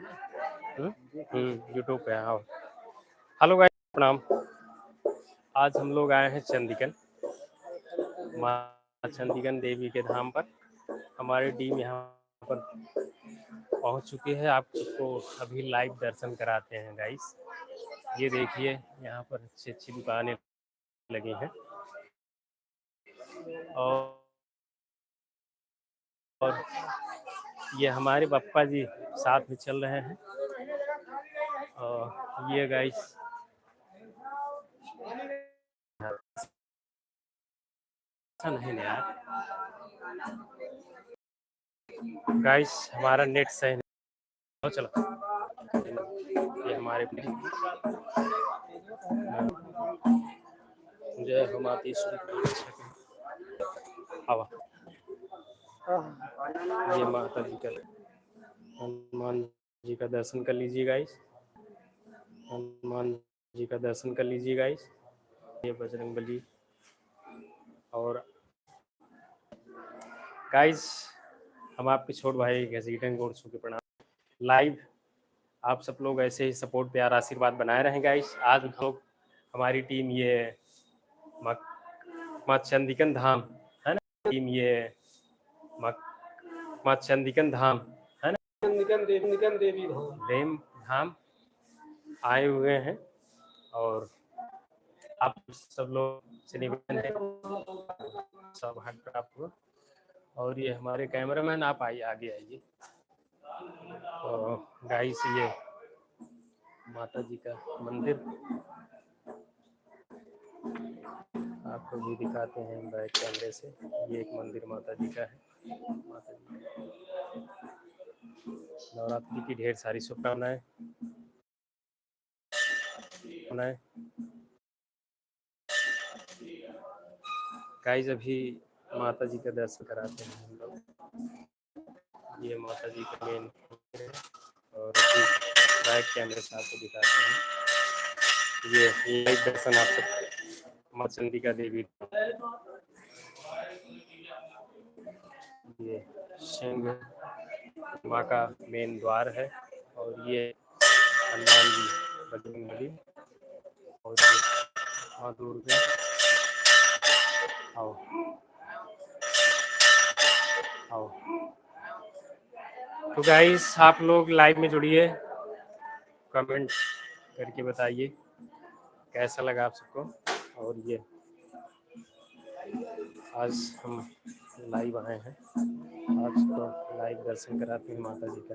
YouTube पे। हाँ, hello guys, प्रणाम। आज हम लोग आए हैं चंडीगढ़, माँ चंडीगढ़ देवी के धाम पर। हमारी टीम यहाँ पर पहुँच चुकी है। आपको अभी लाइव दर्शन कराते हैं गाइस। ये देखिए, यहाँ पर अच्छी अच्छी दुकानें लगी हैं और ये हमारे पप्पा जी साथ में चल रहे हैं। और ये गाइस नहीं यार गाइस, हमारा नेट सही नहीं। चलो, ये हमारे जय हो माता हवा। ये माता जी का, हनुमान जी का दर्शन कर लीजिए गाइस। हनुमान जी का दर्शन कर लीजिए गाइस। ये बजरंगबली। और गाइस, हम आपके छोट भाई घसीटन गोड़ छू के प्रणाम। लाइव आप सब लोग ऐसे ही सपोर्ट, प्यार, आशीर्वाद बनाए रहें गाइस। आज हम लोग, हमारी टीम ये माँ चंडीगढ़ धाम है ना, टीम ये माँ चंडीगढ़ धाम है ना, चंडीगढ़ देवी धाम आए हुए हैं। और आप सब लोग से निवेदन है, सौभाग्य प्राप्त हुआ। और ये हमारे कैमरामैन, आप आइए, आगे आइए। तो गाइस, ये माता जी का मंदिर आपको भी दिखाते हैं बैक कैमरे से। ये एक मंदिर माता जी का है। माता जी नवरात्रि की ढेर सारी शुभकामनाएं। गाइस, अभी माता जी का दर्शन कराते हैं हम लोग। ये माता जी का मेन मंदिर है और बैक कैमरे से आपको दिखाते हैं। ये लाइव दर्शन आप सब माँ चंडिका देवी। ये सिंह माँ का मेन द्वार है और ये हनुमान जी, बजरंगबली और ये माँ दुर्गा। आओ आओ। तो गाइस, आप लोग लाइव में जुड़िए, कमेंट करके बताइए कैसा लगा आप सबको। और ये आज हम लाइव आए हैं, आज तो लाइव दर्शन कराते हैं माता जी का।